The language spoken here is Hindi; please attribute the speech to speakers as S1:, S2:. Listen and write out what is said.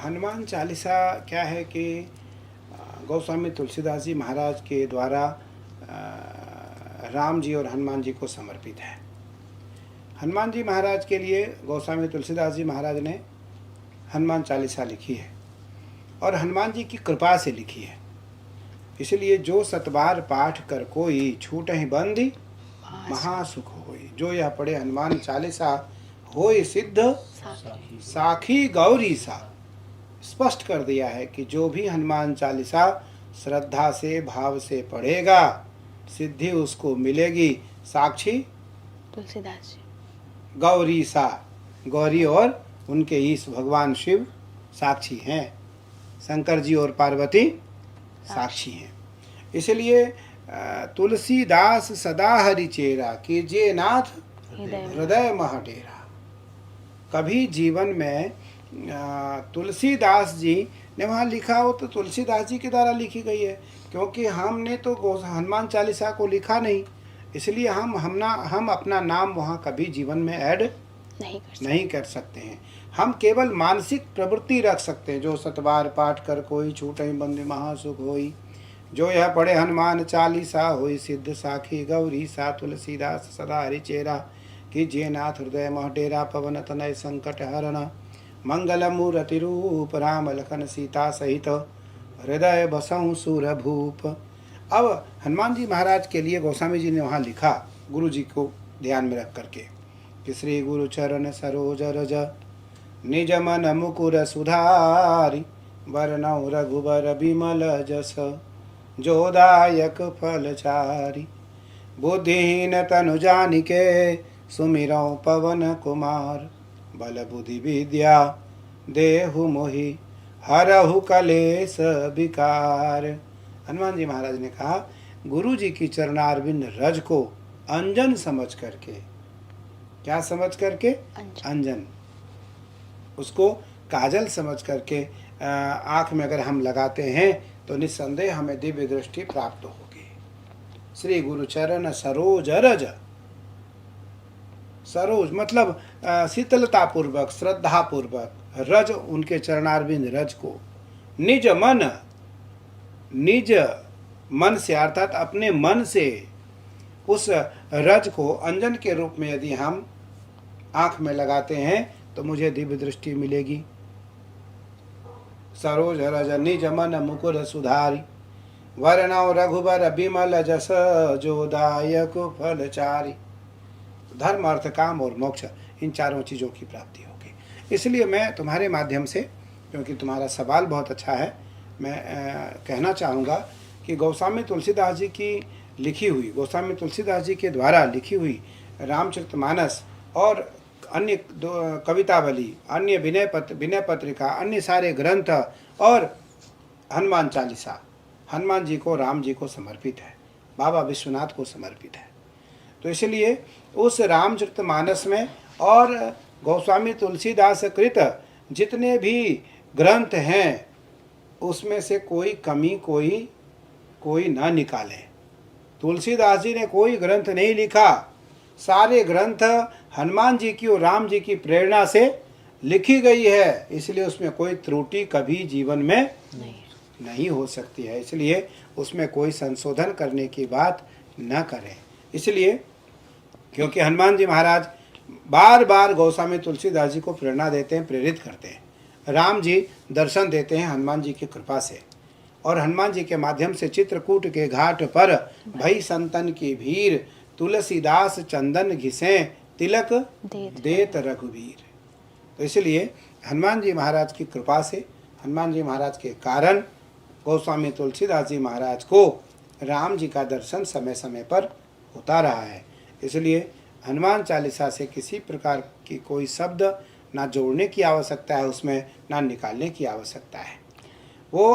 S1: हनुमान चालीसा क्या है कि गोस्वामी तुलसीदास जी महाराज के द्वारा राम जी और हनुमान जी को समर्पित है। हनुमान जी महाराज के लिए गोस्वामी तुलसीदास जी महाराज ने हनुमान चालीसा लिखी है और हनुमान जी की कृपा से लिखी है। इसलिए जो सतबार पाठ कर कोई छूट ही बंदी महासुख होई, जो यह पढ़े हनुमान चालीसा होई सिद्ध साखी गौरी सा। स्पष्ट कर दिया है कि जो भी हनुमान चालीसा श्रद्धा से भाव से पढ़ेगा सिद्धि उसको मिलेगी। साक्षी
S2: तुलसीदास जी
S1: गौरी सा, गौरी और उनके ईश भगवान शिव साक्षी हैं, शंकर जी और पार्वती साक्षी हैं। इसलिए तुलसीदास सदा हरि चेरा कीजिए नाथ हृदय मह डेरा। कभी जीवन में तुलसीदास जी ने वहाँ लिखा हो तो तुलसीदास जी के द्वारा लिखी गई है, क्योंकि हमने तो हनुमान चालीसा को लिखा नहीं, इसलिए हम अपना नाम वहाँ कभी जीवन में ऐड नहीं कर सकते हैं। हम केवल मानसिक प्रवृत्ति रख सकते हैं। जो सतबार पाठ कर कोई छूटहि बंदी महासुख होई, जो यह पढ़े हनुमान चालीसा होई सिद्ध साखी गौरी सा। तुलसीदास सदा हरि चेरा कीजिए नाथ हृदय मह डेरा। पवन तनय संकट हरण मंगल मूर्ति रूप राम लखन सीता सहित हृदय बसऊं सुर भूप। अब हनुमान जी महाराज के लिए गोस्वामी जी ने वहाँ लिखा, गुरु जी को ध्यान में रख करके, कि श्री गुरु चरण सरोज रज निज मन मुकुर सुधारी। वरनौ रघुबर बिमल जस जोदायक फलचारी। बुद्धिहीन तनु जानिके सुमिरौ पवन कुमार। बल बुद्धि विद्या देहु मोहि हरहु कलेश विकार। हनुमान जी महाराज ने कहा, गुरु जी की चरणारविंद रज को अंजन समझ करके, क्या समझ करके? अंजन। उसको काजल समझ करके आँख में अगर हम लगाते हैं तो निस्संदेह हमें दिव्य दृष्टि प्राप्त होगी। श्री गुरु चरण सरोज रज, सरोज मतलब शीतलता पूर्वक, श्रद्धा पूर्वक, रज उनके चरणारविंद रज को, निज मन से अर्थात अपने मन से उस रज को अंजन के रूप में यदि हम आँख में लगाते हैं तो मुझे दिव्य दृष्टि मिलेगी। सरोज रज निज मन मुकुर सुधारी। वरनौ रघुबर बिमल जस जोदायक फलचारी। धर्म अर्थ काम और मोक्ष, इन चारों चीज़ों की प्राप्ति होगी। इसलिए मैं तुम्हारे माध्यम से, क्योंकि तुम्हारा सवाल बहुत अच्छा है, मैं कहना चाहूँगा कि गोस्वामी तुलसीदास जी की लिखी हुई, गोस्वामी तुलसीदास जी के द्वारा लिखी हुई रामचरितमानस और अन्य कवितावली, अन्य विनय पत्रिका, अन्य सारे ग्रंथ और हनुमान चालीसा हनुमान जी को, राम जी को समर्पित है, बाबा विश्वनाथ को समर्पित है। तो इसलिए उस रामचरितमानस में और गोस्वामी तुलसीदास कृत जितने भी ग्रंथ हैं उसमें से कोई कमी कोई ना निकाले। तुलसीदास जी ने कोई ग्रंथ नहीं लिखा, सारे ग्रंथ हनुमान जी की और राम जी की प्रेरणा से लिखी गई है, इसलिए उसमें कोई त्रुटि कभी जीवन में नहीं हो सकती है। इसलिए उसमें कोई संशोधन करने की बात न करें। इसलिए क्योंकि हनुमान जी महाराज बार बार गोस्वामी तुलसीदास जी को प्रेरणा देते हैं, प्रेरित करते हैं। राम जी दर्शन देते हैं हनुमान जी की कृपा से, और हनुमान जी के माध्यम से चित्रकूट के घाट पर भई संतन की भीड़, तुलसीदास चंदन घिसे तिलक देत रघुवीर। तो इसलिए हनुमान जी महाराज की कृपा से, हनुमान जी महाराज के कारण गोस्वामी तुलसीदास जी महाराज को राम जी का दर्शन समय समय पर होता रहा है। इसलिए हनुमान चालीसा से किसी प्रकार की कोई शब्द ना जोड़ने की आवश्यकता है, उसमें ना निकालने की आवश्यकता है। वो